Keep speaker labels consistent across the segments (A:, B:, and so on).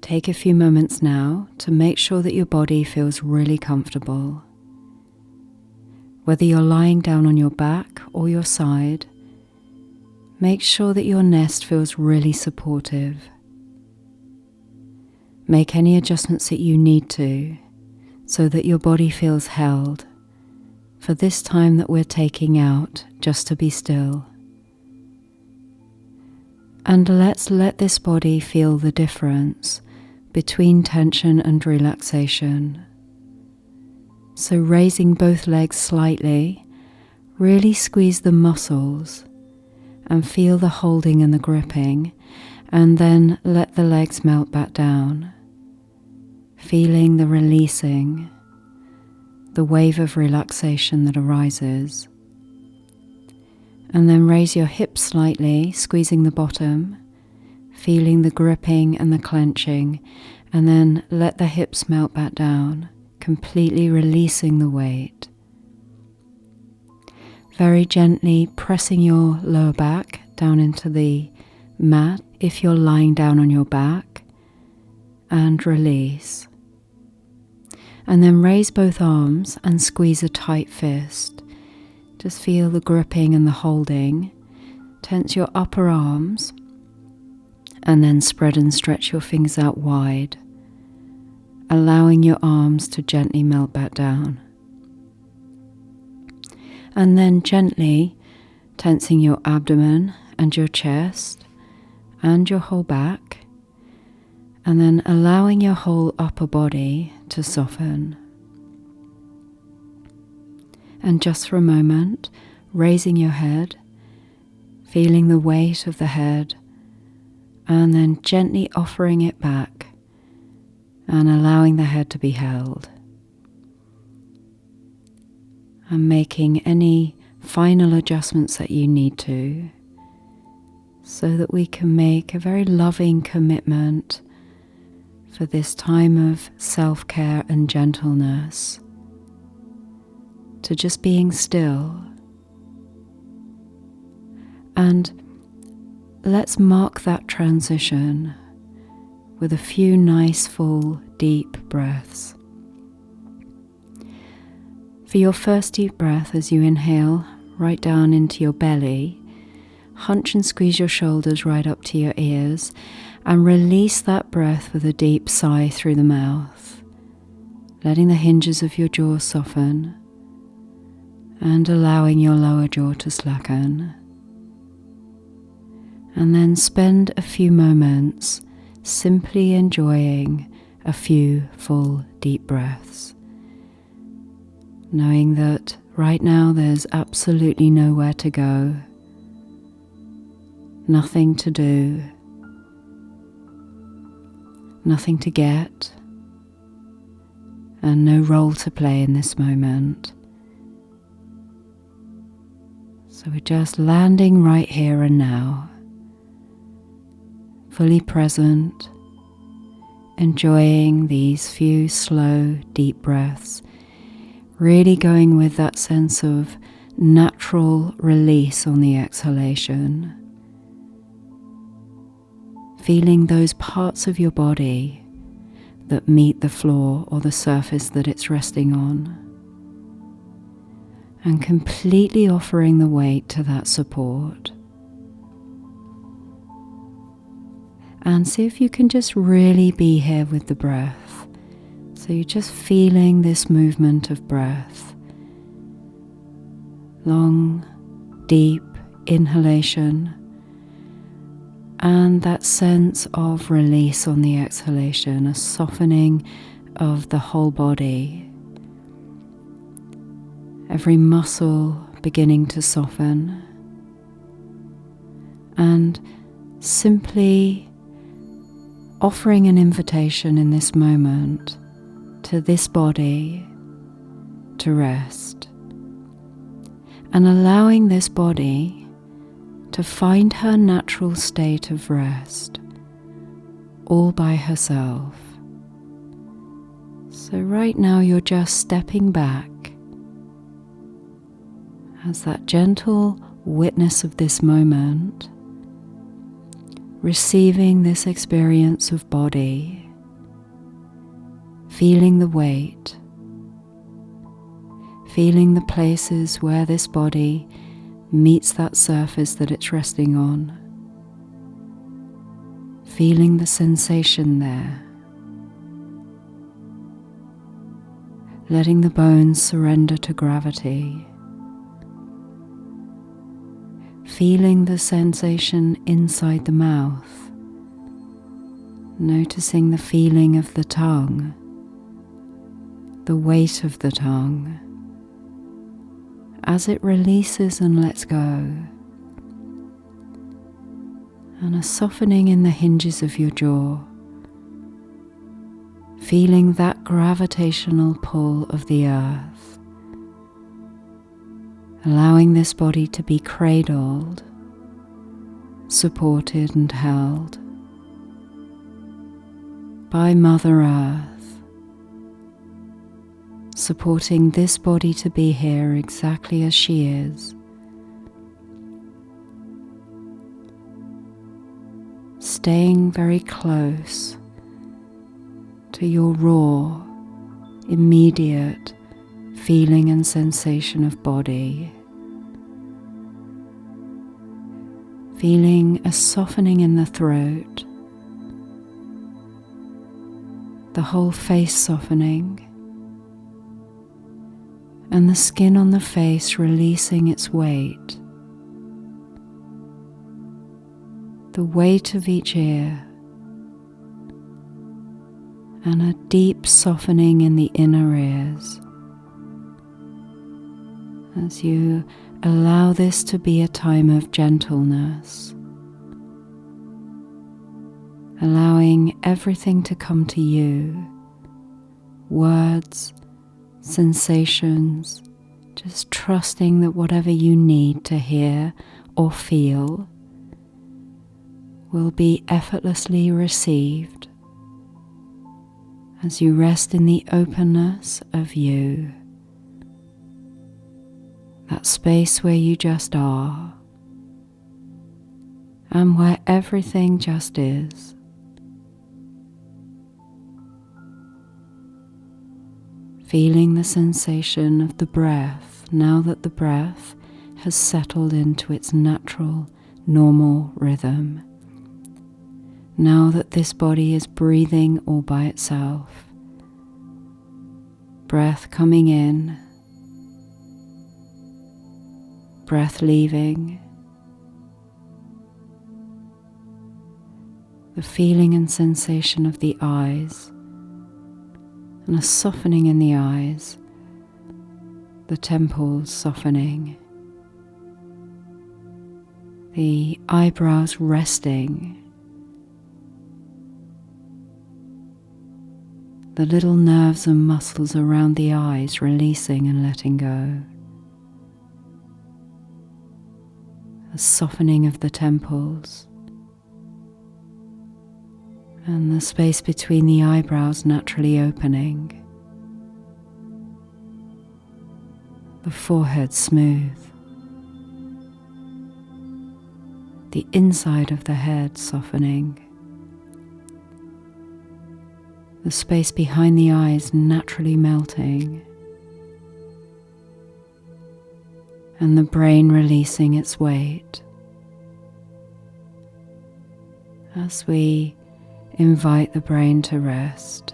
A: Take a few moments now to make sure that your body feels really comfortable. Whether you're lying down on your back or your side, make sure that your nest feels really supportive. Make any adjustments that you need to so that your body feels held for this time that we're taking out just to be still. And let's let this body feel the difference between tension and relaxation. So raising both legs slightly, really squeeze the muscles and feel the holding and the gripping, and then let the legs melt back down, feeling the releasing, the wave of relaxation that arises. And then raise your hips slightly, squeezing the bottom, feeling the gripping and the clenching, and then let the hips melt back down, completely releasing the weight. Very gently pressing your lower back down into the mat if you're lying down on your back, and release. And then raise both arms and squeeze a tight fist. Just feel the gripping and the holding. Tense your upper arms and then spread and stretch your fingers out wide, allowing your arms to gently melt back down. And then gently tensing your abdomen and your chest and your whole back, and then allowing your whole upper body to soften. And just for a moment, raising your head, feeling the weight of the head, and then gently offering it back and allowing the head to be held. And making any final adjustments that you need to, so that we can make a very loving commitment for this time of self-care and gentleness, to just being still. And let's mark that transition with a few nice, full, deep breaths. For your first deep breath, as you inhale right down into your belly, hunch and squeeze your shoulders right up to your ears, and release that breath with a deep sigh through the mouth, letting the hinges of your jaw soften and allowing your lower jaw to slacken. And then spend a few moments simply enjoying a few full deep breaths, knowing that right now there's absolutely nowhere to go, nothing to do, nothing to get, and no role to play in this moment. So we're just landing right here and now, fully present, enjoying these few slow, deep breaths, really going with that sense of natural release on the exhalation. Feeling those parts of your body that meet the floor or the surface that it's resting on, and completely offering the weight to that support. And see if you can just really be here with the breath. So you're just feeling this movement of breath. Long, deep inhalation, and that sense of release on the exhalation, a softening of the whole body. Every muscle beginning to soften, and simply offering an invitation in this moment to this body to rest, and allowing this body to find her natural state of rest all by herself. So right now you're just stepping back as that gentle witness of this moment, receiving this experience of body feeling the weight, feeling the places where this body meets that surface that it's resting on, feeling the sensation there, letting the bones surrender to gravity, feeling the sensation inside the mouth, noticing the feeling of the tongue, the weight of the tongue, as it releases and lets go, and a softening in the hinges of your jaw, feeling that gravitational pull of the earth, allowing this body to be cradled, supported and held by Mother Earth, supporting this body to be here exactly as she is, staying very close to your raw, immediate feeling and sensation of body, feeling a softening in the throat, the whole face softening, and the skin on the face releasing its weight, the weight of each ear, and a deep softening in the inner ears as you allow this to be a time of gentleness, allowing everything to come to you, words, sensations, just trusting that whatever you need to hear or feel will be effortlessly received as you rest in the openness of you, that space where you just are and where everything just is. Feeling the sensation of the breath now that the breath has settled into its natural, normal rhythm. Now that this body is breathing all by itself, breath coming in, breath leaving, the feeling and sensation of the eyes, and a softening in the eyes, the temples softening, the eyebrows resting, the little nerves and muscles around the eyes releasing and letting go, a softening of the temples, and the space between the eyebrows naturally opening, the forehead smooth, the inside of the head softening, the space behind the eyes naturally melting, and the brain releasing its weight as we invite the brain to rest,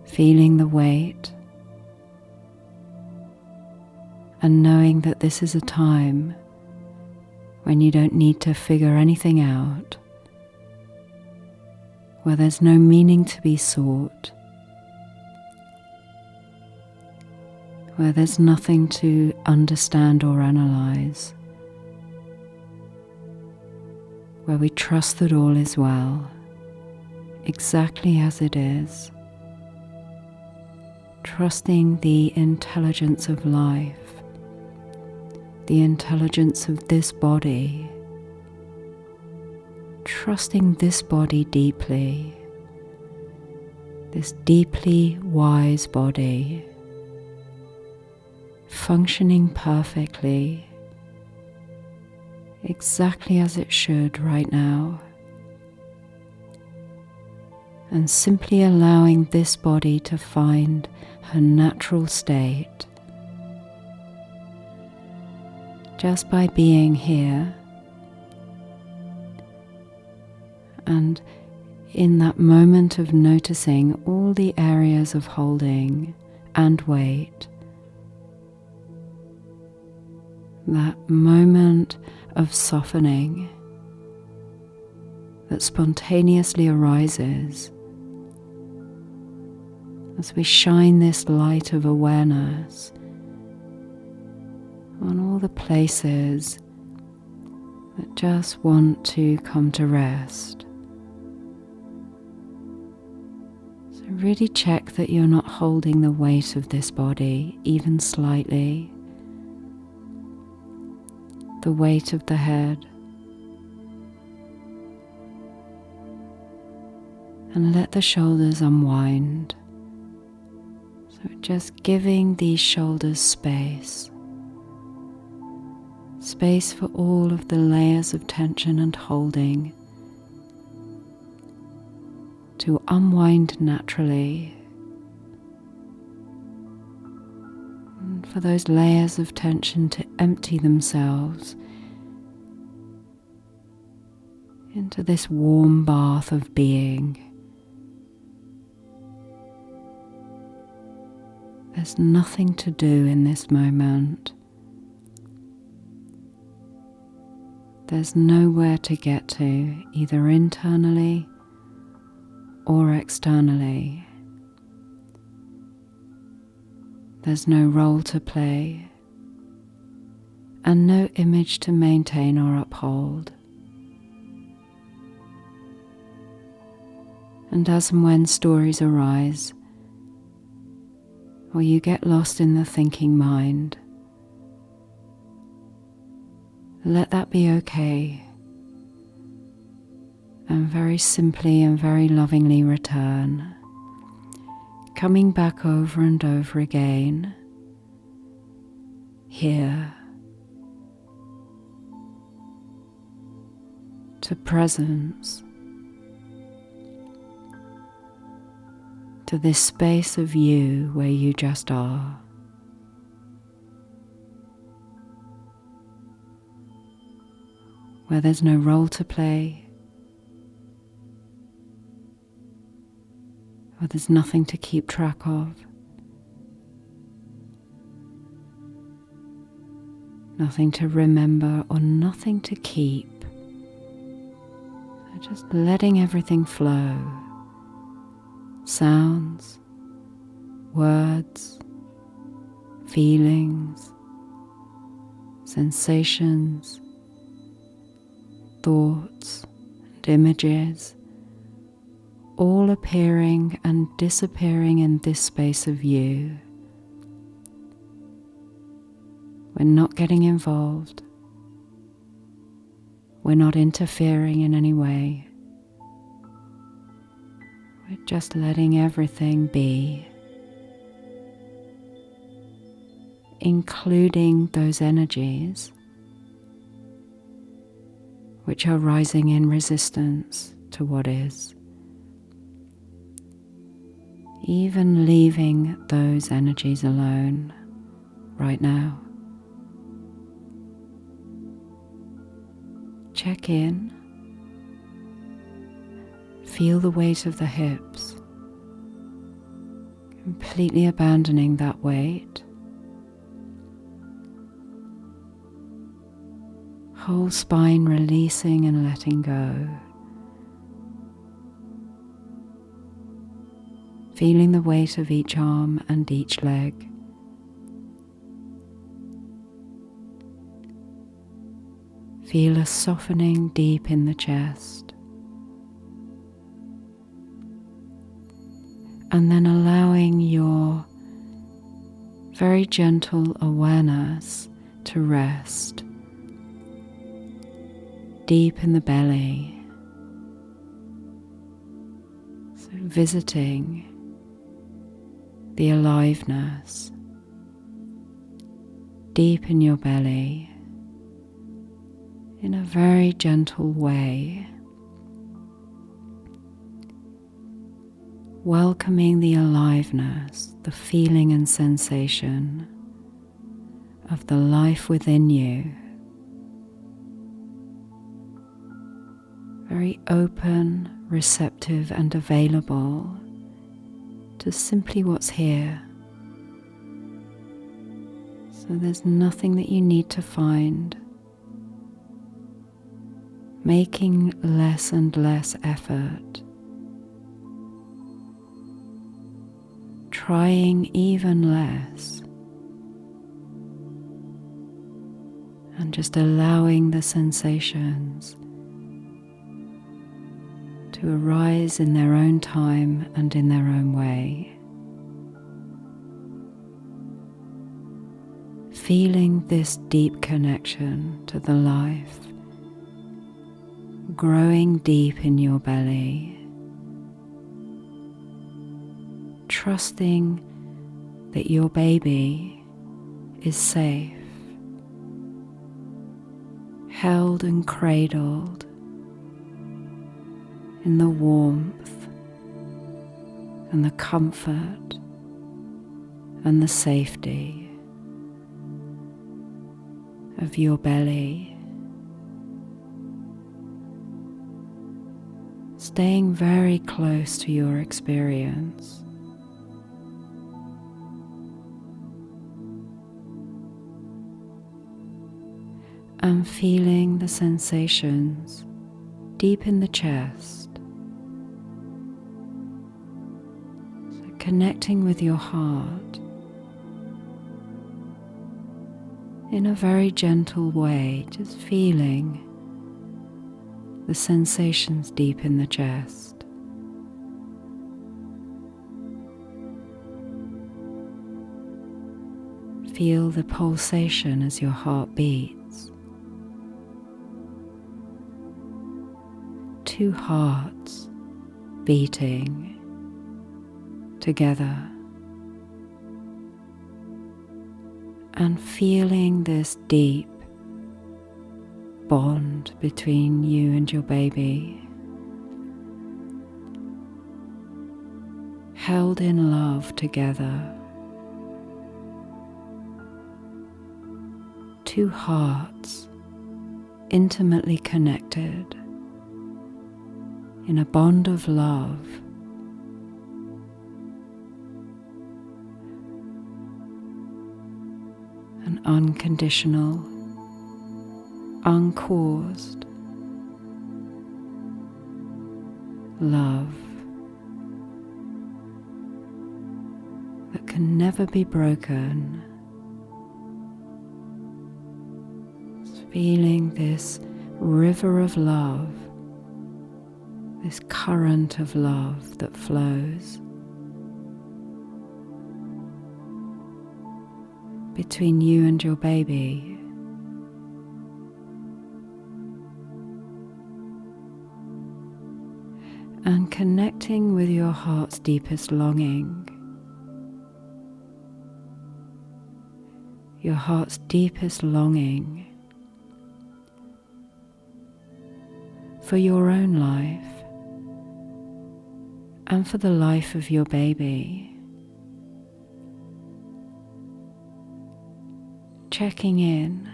A: feeling the weight and knowing that this is a time when you don't need to figure anything out, where there's no meaning to be sought, where there's nothing to understand or analyze, where we trust that all is well, exactly as it is, trusting the intelligence of life, the intelligence of this body, trusting this body deeply, this deeply wise body, functioning perfectly, exactly as it should right now, and simply allowing this body to find her natural state. Just by being here and in that moment of noticing all the areas of holding and weight, that moment of softening that spontaneously arises as we shine this light of awareness on all the places that just want to come to rest. So really check that you're not holding the weight of this body, even slightly. The weight of the head. And let the shoulders unwind. So just giving these shoulders space. Space for all of the layers of tension and holding to unwind naturally. And for those layers of tension to empty themselves into this warm bath of being. There's nothing to do in this moment. There's nowhere to get to, either internally or externally. There's no role to play and no image to maintain or uphold. And as and when stories arise, or you get lost in the thinking mind, let that be okay, and very simply and very lovingly return, coming back over and over again, here, to presence, to this space of you where you just are. Where there's no role to play, where there's nothing to keep track of, nothing to remember or nothing to keep. So just letting everything flow. Sounds, words, feelings, sensations, thoughts and images, all appearing and disappearing in this space of you. We're not getting involved. We're not interfering in any way. We're just letting everything be, including those energies which are rising in resistance to what is. Even leaving those energies alone right now. Check in. Feel the weight of the hips, completely abandoning that weight. Whole spine releasing and letting go. Feeling the weight of each arm and each leg. Feel a softening deep in the chest. And then allowing your very gentle awareness to rest deep in the belly. So visiting the aliveness deep in your belly in a very gentle way. welcoming the aliveness, the feeling and sensation of the life within you. Very open, receptive and available to simply what's here. So there's nothing that you need to find, making less and less effort, trying even less, and just allowing the sensations to arise in their own time and in their own way. Feeling this deep connection to the life growing deep in your belly, trusting that your baby is safe, held and cradled in the warmth and the comfort and the safety of your belly, staying very close to your experience. And feeling the sensations deep in the chest. So connecting with your heart in a very gentle way, just feeling the sensations deep in the chest. Feel the pulsation as your heart beats. Two hearts beating together, and feeling this deep bond between you and your baby, held in love together. Two hearts intimately connected in a bond of love, an unconditional, uncaused love that can never be broken. Just feeling this river of love, this current of love that flows between you and your baby. And connecting with your heart's deepest longing, your heart's deepest longing for your own life and for the life of your baby. Checking in,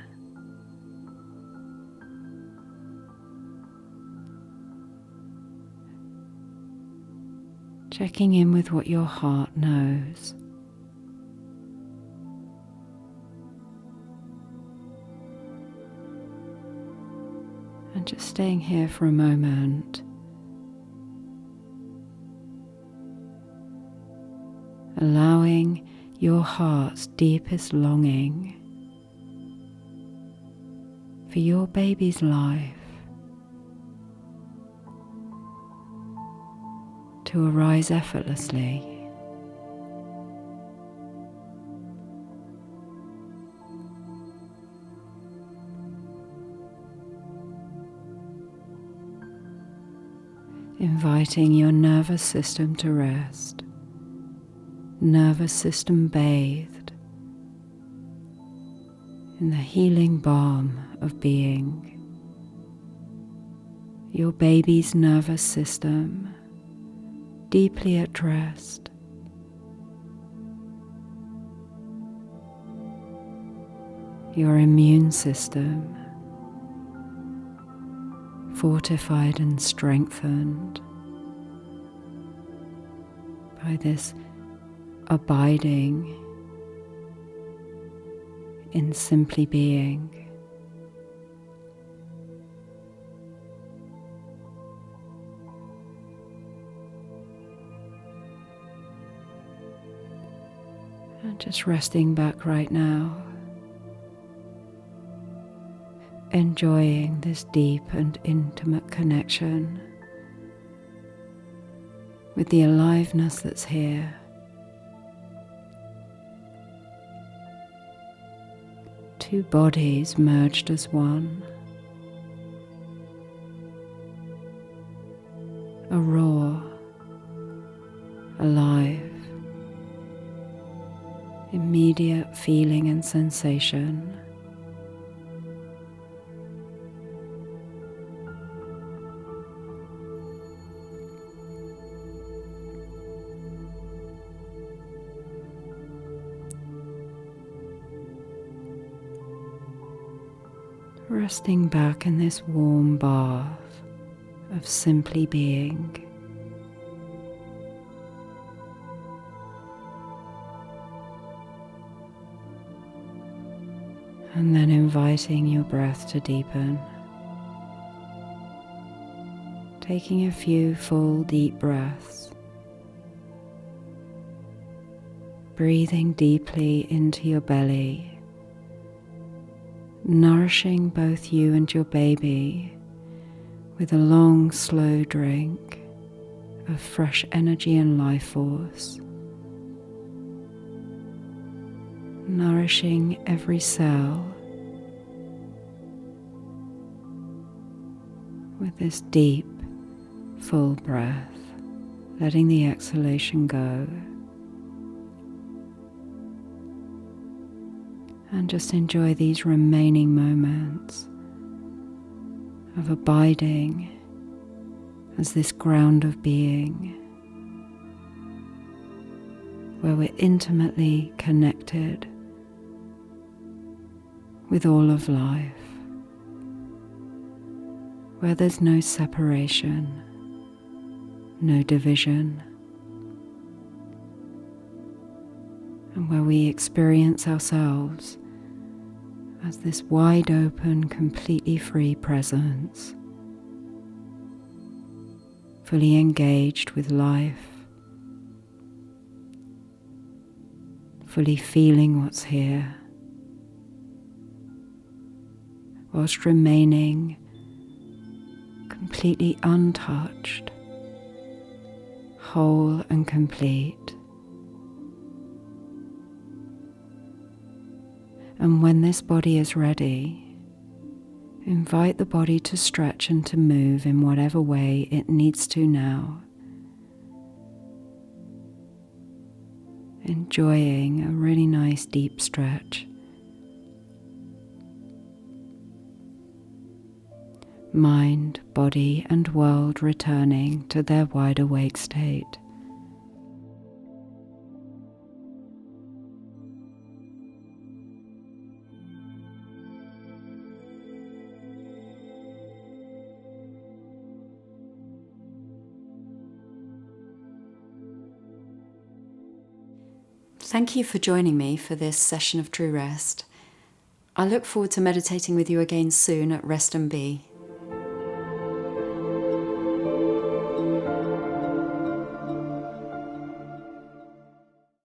A: with what your heart knows. And just staying here for a moment, allowing your heart's deepest longing for your baby's life to arise effortlessly. Inviting your nervous system to rest, nervous system bathed in the healing balm of being. Your baby's nervous system deeply at rest. Your immune system fortified and strengthened by this abiding in simply being. And just resting back right now, enjoying this deep and intimate connection with the aliveness that's here. Two bodies merged as one. A raw, alive, immediate feeling and sensation. Resting back in this warm bath of simply being. And then inviting your breath to deepen. Taking a few full deep breaths. Breathing deeply into your belly. Nourishing both you and your baby with a long, slow drink of fresh energy and life force. Nourishing every cell with this deep, full breath, letting the exhalation go. And just enjoy these remaining moments of abiding as this ground of being, where we're intimately connected with all of life, where there's no separation, no division, and where we experience ourselves as this wide open, completely free presence, fully engaged with life, fully feeling what's here, whilst remaining completely untouched, whole and complete. And when this body is ready, invite the body to stretch and to move in whatever way it needs to now. Enjoying a really nice deep stretch. Mind, body, and world returning to their wide awake state. Thank you for joining me for this session of True Rest. I look forward to meditating with you again soon at Rest and Be.